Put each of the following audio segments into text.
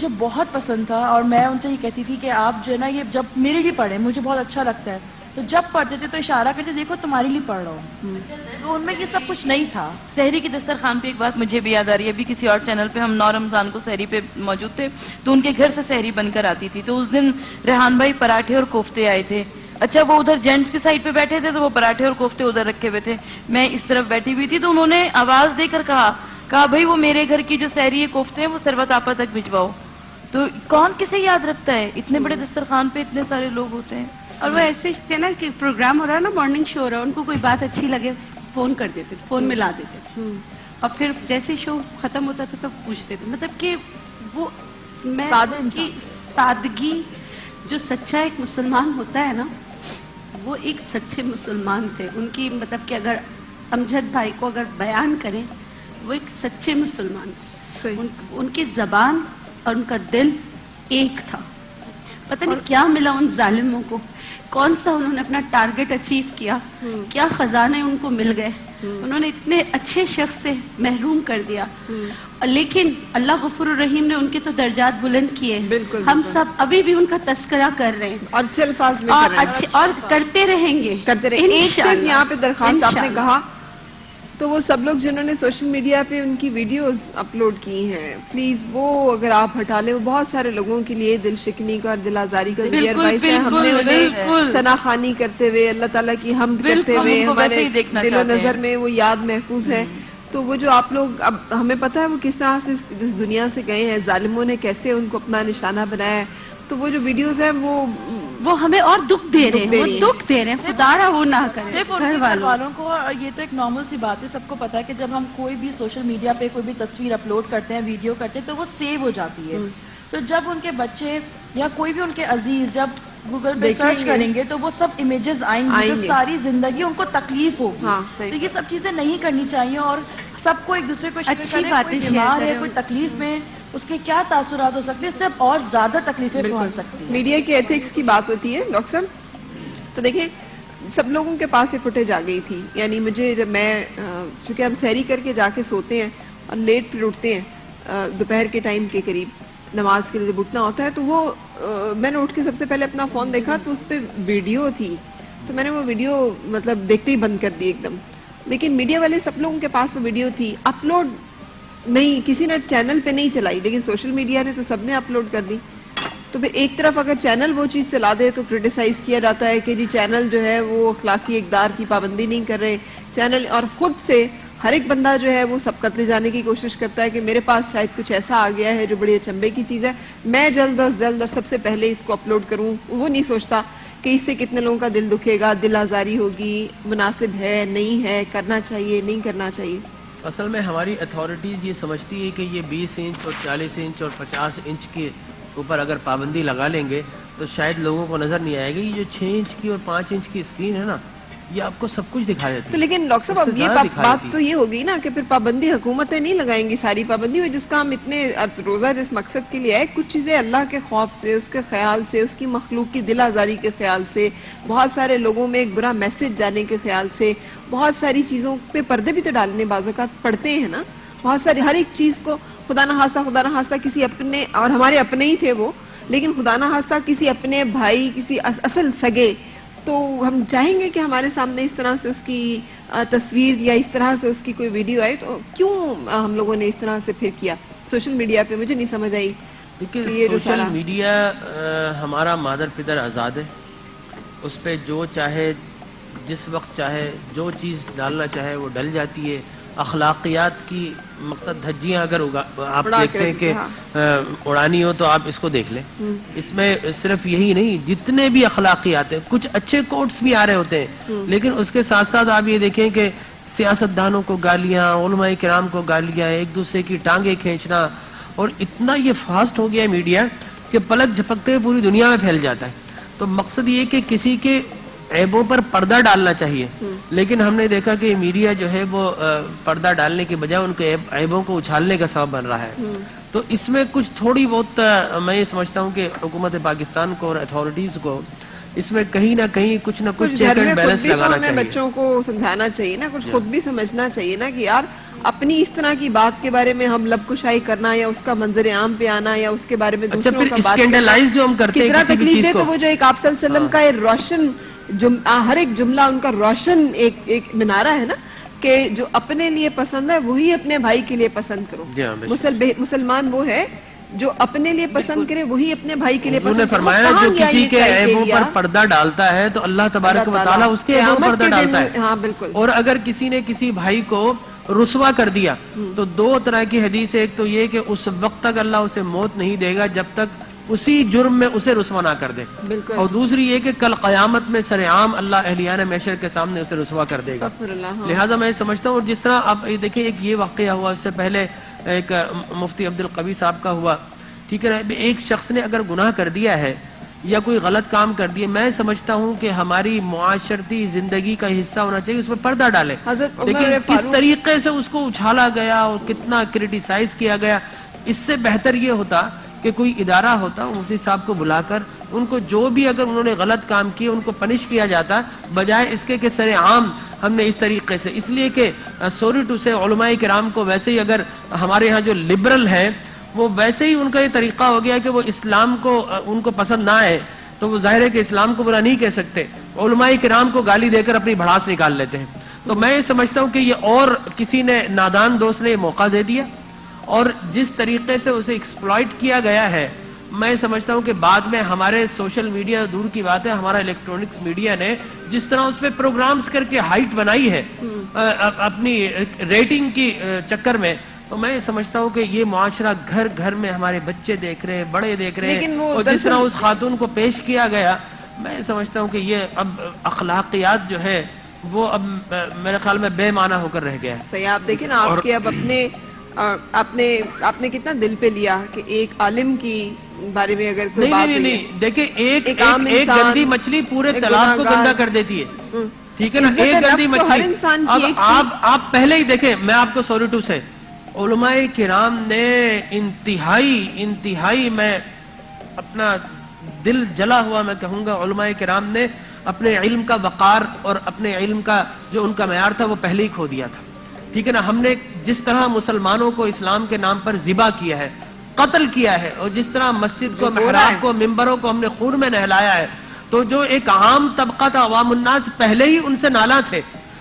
مجھے بہت پسند تھا اور میں ان سے یہ کہتی تھی کہ آپ جو ہے نا یہ جب میرے لیے پڑھیں مجھے بہت اچھا لگتا ہے تو جب پڑھتے تھے تو اشارہ کرتے دیکھو تمہارے لیے پڑھ رہا ہوں تو ان میں یہ سب کچھ نہیں تھا. سحری کی دسترخوان پہ ایک بات مجھے بھی یاد آ رہی ہے. ابھی کسی اور چینل پہ ہم 9 رمضان کو سحری پہ موجود تھے تو ان کے گھر سے سحری بن کر آتی تھی. تو اس دن ریحان بھائی پراٹھے اور کوفتے آئے تھے. اچھا وہ ادھر جینٹس کی سائڈ پہ بیٹھے تھے تو وہ پراٹھے اور کوفتے ادھر رکھے ہوئے تھے. میں اس طرف بیٹھی ہوئی تھی تو انہوں نے آواز دے کر کہا بھائی وہ میرے گھر کی جو سحری کوفتے ہیں وہ سروت آپا تک بھجواؤ. تو کون کسے یاد رکھتا ہے اتنے بڑے دسترخوان پہ اتنے سارے لوگ ہوتے ہیں. اور وہ ایسے تھے نا کہ پروگرام ہو رہا ہے نا مارننگ شو ہو رہا ہے ان کو کوئی بات اچھی لگے فون کر دیتے تھے فون میں لا دیتے تھے اور پھر جیسے شو ختم ہوتا تھا تو پوچھتے تھے. مطلب کہ وہ میں کی سادگی جو سچا ایک مسلمان ہوتا ہے نا وہ ایک سچے مسلمان تھے. ان کی مطلب کہ اگر امجد بھائی کو اگر بیان کریں وہ ایک سچے مسلمان تھے. ان کی زبان اور ان کا دل ایک تھا. پتہ نہیں کیا ملا ان ظالموں کو, کون سا انہوں نے اپنا ٹارگٹ اچیو کیا, کیا خزانے ان کو مل گئے. انہوں نے اتنے اچھے شخص سے محروم کر دیا. لیکن اللہ غفور الرحیم نے ان کے تو درجات بلند کیے. ہم سب ابھی بھی ان کا تذکرہ کر رہے ہیں اور اچھے الفاظ میں اور کرتے رہیں گے. ایک صرف یہاں پہ درخواست آپ نے کہا تو وہ سب لوگ جنہوں نے سوشل میڈیا پہ ان کی ویڈیوز اپلوڈ کی ہیں پلیز وہ اگر آپ ہٹا لیں. وہ بہت سارے لوگوں کے لیے دل شکنی کا اور دل آزاری کا ذریعہ باعث ہے. ہم نے انہیں ثنا خوانی کرتے ہوئے اللہ تعالیٰ کی حمد کرتے ہوئے ہمارے دل و نظر میں وہ یاد محفوظ ہے. تو وہ جو آپ لوگ اب ہمیں پتہ ہے وہ کس طرح سے اس دنیا سے گئے ہیں, ظالموں نے کیسے ان کو اپنا نشانہ بنایا ہے. تو وہ جو ویڈیوز ہیں وہ ہمیں اور دکھ دے رہے ہیں, وہ دکھ دے رہے ہیں. خدا را وہ نہ کرے صرف ان کے گھر والوں کو. اور یہ تو ایک نارمل سی بات ہے, سب کو پتا ہے کہ جب ہم کوئی بھی سوشل میڈیا پہ کوئی بھی تصویر اپلوڈ کرتے ہیں ویڈیو کرتے ہیں تو وہ سیو ہو جاتی ہے. تو جب ان کے بچے یا کوئی بھی ان کے عزیز جب گوگل پہ سرچ کریں گے تو وہ سب امیجز آئیں گے تو ساری زندگی ان کو تکلیف ہوگی. تو یہ سب چیزیں نہیں کرنی چاہیے اور سب کو ایک دوسرے کو اچھی باتیں بیمار ہے کوئی تکلیف میں اس کے کیا تاثرات ہو سکتے ہیں, اس سے اور زیادہ تکلیفیں پہنچ سکتی ہیں. میڈیا کے ایتھکس کی بات ہوتی ہے ڈاکٹر صاحب. تو دیکھیں سب لوگوں کے پاس یہ فوٹیج آ گئی تھی. یعنی مجھے جب میں چونکہ ہم سحری کر کے جا کے سوتے ہیں اور لیٹ پھر اٹھتے ہیں دوپہر کے ٹائم کے قریب نماز کے لیے جب اٹھنا ہوتا ہے تو وہ میں نے اٹھ کے سب سے پہلے اپنا فون دیکھا تو اس پہ ویڈیو تھی. تو میں نے وہ ویڈیو مطلب دیکھتے ہی بند کر دی ایک دم. لیکن میڈیا والے سب لوگوں کے پاس وہ ویڈیو تھی, اپلوڈ نہیں, کسی نے چینل پہ نہیں چلائی لیکن سوشل میڈیا نے تو سب نے اپلوڈ کر دی. تو پھر ایک طرف اگر چینل وہ چیز چلا دے تو کرٹیسائز کیا جاتا ہے کہ جی چینل جو ہے وہ اخلاقی اقدار کی پابندی نہیں کر رہے چینل. اور خود سے ہر ایک بندہ جو ہے وہ سب قتل جانے کی کوشش کرتا ہے کہ میرے پاس شاید کچھ ایسا آ گیا ہے جو بڑی اچنبے کی چیز ہے, میں جلد از جلد اور سب سے پہلے اس کو اپلوڈ کروں. وہ نہیں سوچتا کہ اس سے کتنے لوگوں کا دل دکھے گا, دل آزاری ہوگی, مناسب ہے نہیں ہے, کرنا چاہیے نہیں کرنا چاہیے. اصل میں ہماری اتھارٹیز یہ سمجھتی ہے کہ یہ 20 انچ اور 40 انچ اور 50 انچ کے اوپر اگر پابندی لگا لیں گے تو شاید لوگوں کو نظر نہیں آئے گی. یہ جو 6 انچ کی اور 5 انچ کی اسکرین ہے نا یہ آپ کو سب کچھ دکھا دیتی ہے. تو لیکن ڈاکٹر صاحب اب یہ بات تو یہ ہوگی نا کہ پھر پابندی حکومتیں نہیں لگائیں گی ساری پابندی جس کا ہم اتنے روزہ جس مقصد کے لیے آئے. کچھ چیزیں اللہ کے خوف سے, اس کے خیال سے, اس کی مخلوق کی دل آزاری کے خیال سے, بہت سارے لوگوں میں ایک برا میسج جانے کے خیال سے, بہت ساری چیزوں پہ پردے بھی تو ڈالنے بعض اوقات پڑتے ہیں نا. بہت ساری ہر ایک چیز کو خدا نہ خواستہ کسی اپنے, اور ہمارے اپنے ہی تھے وہ, لیکن خدا نہ خواستہ کسی اپنے بھائی کسی اصل سگے, تو ہم چاہیں گے کہ ہمارے سامنے اس طرح سے اس کی تصویر یا اس طرح سے اس کی کوئی ویڈیو آئے. تو کیوں ہم لوگوں نے اس طرح سے پھر کیا سوشل میڈیا پہ؟ مجھے نہیں سمجھ آئی. سوشل میڈیا ہمارا مادر پدر آزاد ہے, اس پہ جو چاہے جس وقت چاہے جو چیز ڈالنا چاہے وہ ڈل جاتی ہے. اخلاقیات کی مقصد دھجیاں اگر آپ دیکھتے ہیں کہ اڑانی ہو تو آپ اس کو دیکھ لیں. اس میں صرف یہی نہیں, جتنے بھی اخلاقیات ہیں, کچھ اچھے کوٹس بھی آ رہے ہوتے ہیں لیکن اس کے ساتھ ساتھ آپ یہ دیکھیں کہ سیاستدانوں کو گالیاں, علماء کرام کو گالیاں, ایک دوسرے کی ٹانگیں کھینچنا, اور اتنا یہ فاسٹ ہو گیا ہے میڈیا کہ پلک جھپکتے ہوئے پوری دنیا میں پھیل جاتا ہے. تو مقصد یہ کہ کسی کے عیبوں پر پردہ ڈالنا چاہیے, لیکن ہم نے دیکھا کہ میڈیا جو ہے وہ پردہ ڈالنے کے بجائے ان کے عیبوں کو اچھالنے کا سبب بن رہا ہے. تو اس میں کچھ تھوڑی بہت میں یہ سمجھتا ہوں کہ حکومت پاکستان کو اور اتھارٹیز کو اس میں کہیں نہ کہیں کچھ نہ کچھ چیک اینڈ بیلنس لگانا چاہیے. بچوں کو سمجھانا چاہیے نا, کچھ خود بھی سمجھنا چاہیے نا کہ یار اپنی اس طرح کی بات کے بارے میں ہم لب کشائی کرنا یا اس کا منظر عام پہ آنا یا اس کے بارے میں اچھا دوسروں پھر کا بات کرنا اسکینڈلائز جو ہم کرتے ہیں کتنا کسی بھی تکلیف چیز دے. کو، تو وہ جو ایک آپ صلی اللہ علیہ وسلم کا ایک روشن ہر ایک جملہ ان کا روشن ایک منارہ ہے نا کہ جو اپنے لیے پسند ہے وہی اپنے بھائی کے لیے پسند کرو. جی ہاں، بے شک. مسلمان وہ ہے جو اپنے لیے پسند کرے وہی اپنے بھائی کے لیے انہوں نے پسند کرے. فرمایا جو کسی کے عیبوں پر پردہ ڈالتا ہے تو اللہ تبارک و تعالیٰ اس کے عیبوں پر پردہ ڈالتا ہے. ہاں بالکل. اور اگر کسی نے کسی بھائی کو رسوا کر دیا تو دو طرح کی حدیث ہے. ایک تو یہ کہ اس وقت تک اللہ اسے موت نہیں دے گا جب تک اسی جرم میں اسے رسوا نہ کر دے، اور دوسری یہ کہ کل قیامت میں سر عام اللہ اہلیان محشر کے سامنے اسے رسوا کر دے گا. لہٰذا میں سمجھتا ہوں، اور جس طرح آپ دیکھیں ایک یہ واقعہ ہوا، اس سے پہلے ایک مفتی عبد القوی صاحب کا ہوا، ٹھیک ہے نا. ایک شخص نے اگر گناہ کر دیا ہے یا کوئی غلط کام کر دیا، میں سمجھتا ہوں کہ ہماری معاشرتی زندگی کا حصہ ہونا چاہیے اس پر پردہ ڈالے. لیکن کس طریقے سے اس کو اچھالا گیا اور کتنا کرٹیسائز کیا گیا، اس سے بہتر یہ ہوتا کہ کوئی ادارہ ہوتا، مفتی صاحب کو بلا کر ان کو جو بھی اگر انہوں نے غلط کام کیے ان کو پنش کیا جاتا، بجائے اس کے کہ سر عام ہم نے اس طریقے سے. اس لیے کہ سوری ٹو سے علماء کرام کو ویسے ہی اگر ہمارے ہاں جو لبرل ہیں وہ ویسے ہی ان کا یہ طریقہ ہو گیا کہ وہ اسلام کو ان کو پسند نہ آئے تو وہ ظاہر ہے کہ اسلام کو برا نہیں کہہ سکتے، علماء کرام کو گالی دے کر اپنی بھڑاس نکال لیتے ہیں. تو میں یہ سمجھتا ہوں کہ یہ اور کسی نے نادان دوست نے یہ موقع دے دیا، اور جس طریقے سے اسے ایکسپلائٹ کیا گیا ہے، میں سمجھتا ہوں کہ بعد میں ہمارے سوشل میڈیا دور کی بات ہے، ہمارا الیکٹرونکس میڈیا نے جس طرح اس پہ پروگرامز کر کے ہائٹ بنائی ہے اپنی ریٹنگ کی چکر میں، تو میں سمجھتا ہوں کہ یہ معاشرہ گھر گھر میں ہمارے بچے دیکھ رہے ہیں، بڑے دیکھ رہے ہیں، اور جس طرح اس خاتون کو پیش کیا گیا، میں سمجھتا ہوں کہ یہ اب اخلاقیات جو ہے وہ اب میرے خیال میں بے معنی ہو کر رہ گیا ہے. صحیح. آپ دیکھیں نا، آپ کے اب آپ نے کتنا دل پہ لیا کہ ایک عالم کی بارے میں اگر کوئی بات نہیں دیکھیں ایک گندی مچھلی پورے تالاب کو گندا کر دیتی ہے، ٹھیک ہے نا. ایک گندی مچھلی، آپ پہلے ہی دیکھیں، میں آپ کو سوری ٹو سے علماء کرام نے انتہائی میں اپنا دل جلا ہوا میں کہوں گا، علماء کرام نے اپنے علم کا وقار اور اپنے علم کا جو ان کا معیار تھا وہ پہلے ہی کھو دیا تھا، ٹھیک ہے نا. ہم نے جس طرح مسلمانوں کو اسلام کے نام پر ذبح کیا ہے، قتل کیا ہے، اور جس طرح مسجد کو، محراب کو، ممبروں کو ہم نے خون میں نہلایا ہے، تو جو ایک عام طبقہ تھا، عوام الناس، پہلے ہی ان سے نالاں تھے.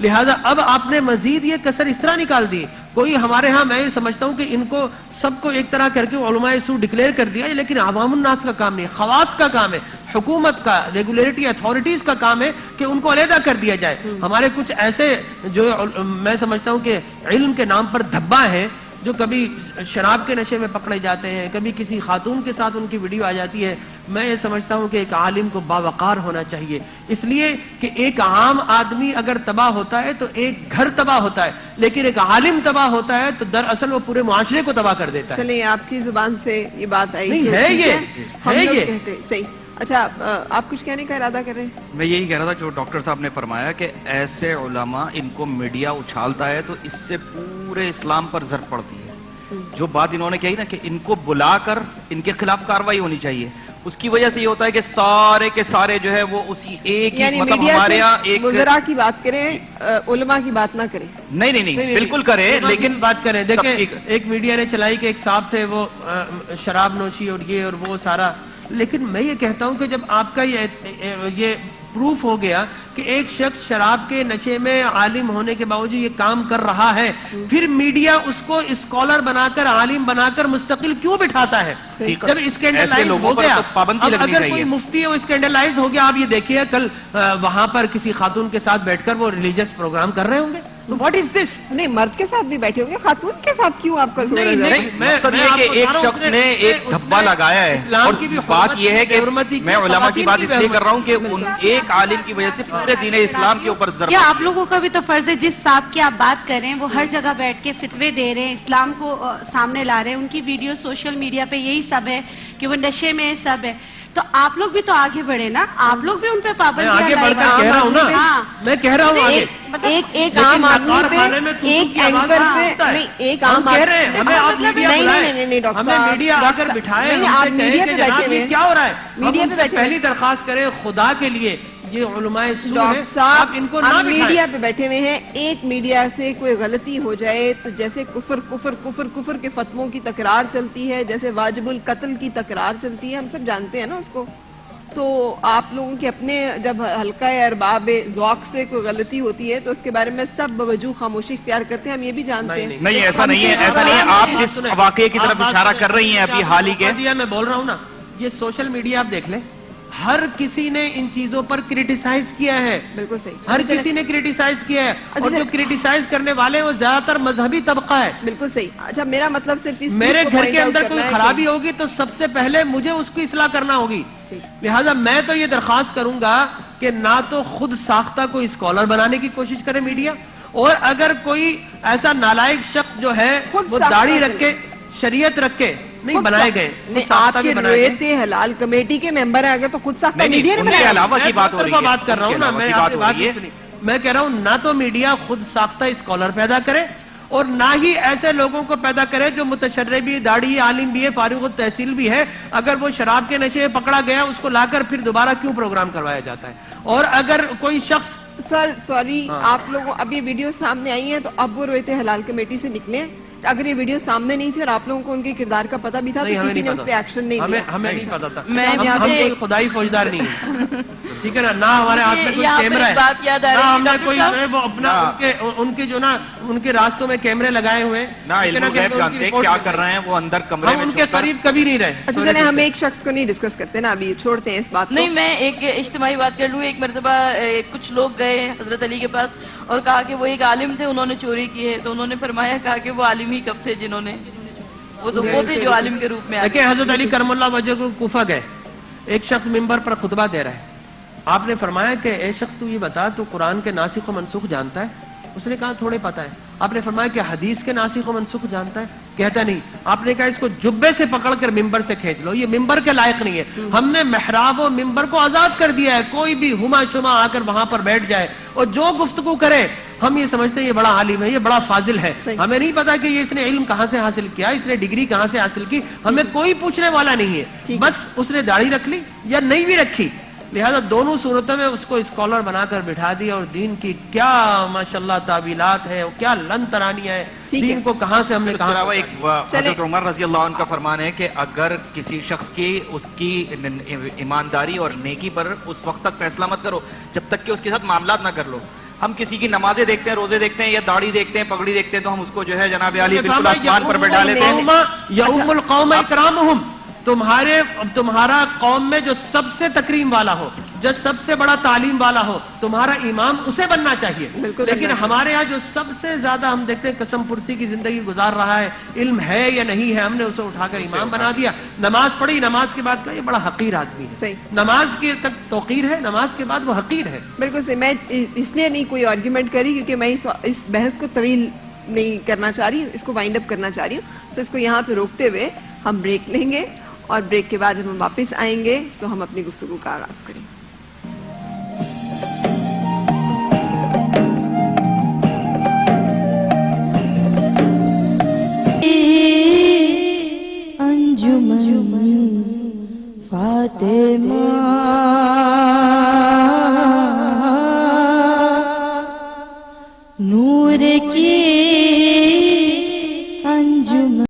لہذا اب آپ نے مزید یہ کسر اس طرح نکال دی. کوئی ہمارے ہاں میں یہ سمجھتا ہوں کہ ان کو سب کو ایک طرح کر کے علماء سو ڈکلیئر کر دیا، لیکن عوام الناس کا کام نہیں، خواص کا کام ہے، حکومت کا، ریگولیٹری اتھارٹیز کا کام ہے کہ ان کو علیحدہ کر دیا جائے. ہمارے کچھ ایسے جو میں سمجھتا ہوں کہ علم کے نام پر دھبا ہیں، جو کبھی شراب کے نشے میں پکڑے جاتے ہیں، کبھی کسی خاتون کے ساتھ ان کی ویڈیو آ جاتی ہے. میں یہ سمجھتا ہوں کہ ایک عالم کو باوقار ہونا چاہیے، اس لیے کہ ایک عام آدمی اگر تباہ ہوتا ہے تو ایک گھر تباہ ہوتا ہے، لیکن ایک عالم تباہ ہوتا ہے تو دراصل وہ پورے معاشرے کو تباہ کر دیتا ہے. چلیں آپ کی زبان سے یہ بات آئی نہیں ہے، یہ صحیح. اچھا، آپ کچھ کہنے کا ارادہ کر رہے ہیں؟ میں یہی کہہ رہا تھا جو ڈاکٹر صاحب نے فرمایا کہ ایسے علماء ان کو میڈیا اچھالتا ہے تو اس سے پورے اسلام پر ضرب پڑتی ہے. جو بات انہوں نے کہی نا کہ ان کو بلا کر ان کے خلاف کارروائی ہونی چاہیے، اس کی وجہ سے یہ ہوتا ہے کہ سارے کے سارے جو ہے وہ اسی ایک یعنی مطلب میڈیا ہمارے یہاں سے ایک وزراء کی بات کریں، علماء کی بات نہ کریں. نہیں بالکل کریں، لیکن بات کریں. دیکھیں ایک میڈیا نے چلائی کہ ایک صاحب تھے وہ شراب نوشی اور یہ اور وہ سارا، لیکن میں یہ کہتا ہوں کہ جب آپ کا یہ پروف ہو گیا کہ ایک شخص شراب کے نشے میں عالم ہونے کے باوجود یہ کام کر رہا ہے، پھر میڈیا اس کو اسکالر بنا کر، عالم بنا کر مستقل کیوں بٹھاتا ہے؟ جب اسکینڈلائز ہو گیا، اگر کوئی مفتی ہے وہ اسکینڈلائز ہو گیا، آپ یہ دیکھیے کل وہاں پر کسی خاتون کے ساتھ بیٹھ کر وہ ریلیجس پروگرام کر رہے ہوں گے. واٹ از دس؟ نہیں، مرد کے ساتھ بھی بیٹھے ہوں گے، خاتون کے ساتھ کیوں آپ کا زور ہے؟ مقصد یہ کہ ایک شخص نے ایک دھبا لگایا ہے، اور بات یہ ہے کہ میں علماء کی بات اس لیے کر رہا ہوں کہ ایک عالم کی وجہ سے پورے دین اسلام کے اوپر ضرب. یا آپ لوگوں کا بھی تو فرض ہے، جس صاحب کی آپ بات کر رہے ہیں وہ ہر جگہ بیٹھ کے فتوے دے رہے ہیں، اسلام کو سامنے لا رہے ہیں، ان کی ویڈیو سوشل میڈیا پہ یہی سب ہے کہ وہ نشے میں سب ہے. تو آپ لوگ بھی تو آگے بڑھے نا، آپ لوگ بھی ان پہ پابندیاں آگے بڑھ کر کہہ رہا ہوں نا، میں کہہ رہا ہوں آگے. ایک عام آدمی پہ، ایک اینکر پہ، نہیں ایک عام آدمی، ہمیں میڈیا آ کر بٹھائے، آپ میڈیا پہ بیٹھے ہوئے کیا ہو رہا ہے. میڈیا پہ پہلی درخواست کریں خدا کے لیے یہ علماء سو ڈاکٹر ہیں, صاحب آپ ان کو نہ ہم بٹھائیں. میڈیا پہ بیٹھے ہوئے ہیں, ایک میڈیا سے کوئی غلطی ہو جائے تو جیسے کفر کفر کفر کفر کے فتووں کی تکرار چلتی ہے, جیسے واجب القتل کی تکرار چلتی ہے, ہم سب جانتے ہیں نا اس کو. تو آپ لوگوں کے اپنے جب حلقہ ارباب ذوق سے کوئی غلطی ہوتی ہے تو اس کے بارے میں سب بوجوہ خاموشی اختیار کرتے ہیں, ہم یہ بھی جانتے ہیں. نہیں ایسا نہیں ہے, ایسا نہیں ہے. آپ جس واقعے کی طرف اشارہ کر رہی ہیں ابھی حال ہی کے, میں بول رہا ہوں نا, یہ سوشل میڈیا آپ دیکھ لیں, ہر کسی نے ان چیزوں پر کریٹیسائز کیا ہے, بالکل صحیح, ہر کسی نے کریٹیسائز کیا ہے, اور جو کریٹیسائز کرنے والے ہیں وہ زیادہ تر مذہبی طبقہ ہے. بالکل صحیح. اچھا میرا مطلب صرف اس میرے چیز کو گھر point کے out اندر کرنا کوئی ہے کہ- خرابی ہوگی تو سب سے پہلے مجھے اس کی اصلاح کرنا ہوگی. لہٰذا میں تو یہ درخواست کروں گا کہ نہ تو خود ساختہ کوئی اسکالر بنانے کی کوشش کرے میڈیا, اور اگر کوئی ایسا نالائق شخص جو ہے خود وہ ساختہ داڑھی رکھ بنے. کے شریعت رکھ کے نہیں خود بنائے سا- گئے, نہیں, وہ ساختہ آپ بھی کے بنائے گئے. رویت حلال کمیٹی کے ممبر ہیں, اگر تو خود ساختہ نہیں, میڈیا نے ان کے بنایا. علاوہ کی میں بات دو ہو رہی طرفہ ہے, بات کر رہا ہوں نا, میں آپ کی بات نہیں سنی. میں کہہ رہا ہوں نہ تو میڈیا خود ساختہ اسکالر پیدا کرے اور نہ ہی ایسے لوگوں کو پیدا کرے جو متشرع بھی, داڑھی, عالم بھی ہے, فارغ التحصیل بھی ہے. اگر وہ شراب کے نشے میں پکڑا گیا اس کو لا کر پھر دوبارہ کیوں پروگرام کروایا جاتا ہے. اور اگر کوئی شخص سر سوری, آپ لوگوں اب یہ ویڈیو سامنے آئی ہیں تو اب وہ رویت حلال کمیٹی سے نکلے. اگر یہ ویڈیو سامنے نہیں تھی اور آپ لوگوں کو ان کے کردار کا پتہ بھی تھا تو کسی نے اس پہ ایکشن نہیں لیا. ہمیں نہیں پتا تھا, میں ہم کوئی خدائی فوجدار نہیں ہیں, ٹھیک ہے نا, نہ ہمارے ہاتھ میں کوئی یہاں پر کیمرہ ایک ہے, بات یاد آ نہ رہی ہے ہم نے ڈاکٹر کوئی صاحب. جو ہے وہ اپنا ان کے جو نا ان کے راستوں میں کیمرے لگائے ہوئے ہیں, نہ علم الغیب جانتے ہیں کیا کر رہے ہیں وہ اندر کمرے ہم میں ان کے چھپ کر. قریب کبھی نہیں رہے. اچھا چلیں ہم ایک شخص کو نہیں ڈسکس کرتے نا, ابھی چھوڑتے ہیں اس بات کو. نہیں, میں ایک اجتماعی بات کر لوں. ایک مرتبہ کچھ لوگ گئے حضرت علی کے پاس اور کہا کہ وہ ایک عالم تھے, انہوں نے چوری کی ہے. تو انہوں نے فرمایا, کہا کہ وہ عالم ہی کب تھے جنہوں نے, وہ تو وہ تھے جو عالم کے روپ میں آئے. دیکھیں حضرت علی کرم اللہ وجہ کو کوفہ گئے, ایک شخص منبر پر خطبہ دے رہا ہے. آپ نے فرمایا کہ اے شخص تو یہ بتا تو قرآن کے ناسخ و منسوخ جانتا ہے؟ اس نے کہا تھوڑے پتہ ہے. آپ نے فرمایا کہ حدیث کے ناسخ و منسوخ جانتا ہے؟ کہتا نہیں. آپ نے کہا اس کو جبے سے پکڑ کر منبر سے کھینچ لو, یہ منبر کے لائق نہیں ہے. ہم نے محراب و منبر کو آزاد کر دیا ہے, کوئی بھی ہما شما آ کر وہاں پر بیٹھ جائے اور جو گفتگو کرے ہم یہ سمجھتے ہیں یہ بڑا عالم ہے, یہ بڑا فاضل ہے. ہمیں نہیں پتا کہ یہ اس نے علم کہاں سے حاصل کیا, اس نے ڈگری کہاں سے حاصل کی, ہمیں کوئی پوچھنے والا نہیں ہے. بس اس نے داڑھی رکھ لی یا نہیں بھی رکھی, لہذا دونوں صورتوں میں اس کو اسکالر بنا کر بٹھا دیا. اور دین کی کیا ماشاءاللہ تعویلات ہے, کیا لن ترانیاں ہے, دین کو کہاں سے ہم نے اس کے علاوہ ایک کہاں. حضرت عمر رضی اللہ عنہ کا فرمان ہے کہ اگر کسی شخص کی اس کی ایمانداری اور نیکی پر اس وقت تک فیصلہ مت کرو جب تک کہ اس کے ساتھ معاملات نہ کر لو. ہم کسی کی نمازیں دیکھتے ہیں, روزے دیکھتے ہیں, یا داڑھی دیکھتے ہیں, پگڑی دیکھتے ہیں, تو ہم اس کو جو ہے جناب علی بالکل آسمان پر بیٹھا لیتے ہیں. یؤم القوم اکرامہم, تمہارا قوم میں جو سب سے تکریم والا ہو, جو سب سے بڑا تعلیم والا ہو, تمہارا امام اسے بننا چاہیے. لیکن ہمارے ہاں جو سب سے زیادہ ہم دیکھتے ہیں قسم پرسی کی زندگی گزار رہا ہے, علم ہے یا نہیں ہے, ہم نے اسے اٹھا کر امام بنا دیا. نماز پڑھی, نماز کے بعد کہا یہ بڑا حقیر آدمی ہے. نماز کے تک توقیر ہے, نماز کے بعد وہ حقیر ہے. بالکل صحیح. میں اس لیے نہیں کوئی آرگیومنٹ کری کیونکہ میں اس بحث کو طویل نہیں کرنا چاہ رہی ہوں, اس کو وائنڈ اپ کرنا چاہ رہی ہوں. سو اس کو یہاں پہ روکتے ہوئے ہم بریک لیں گے اور بریک کے بعد جب ہم واپس آئیں گے تو ہم اپنی گفتگو کا آغاز کریں گے. انجمن فاطمہ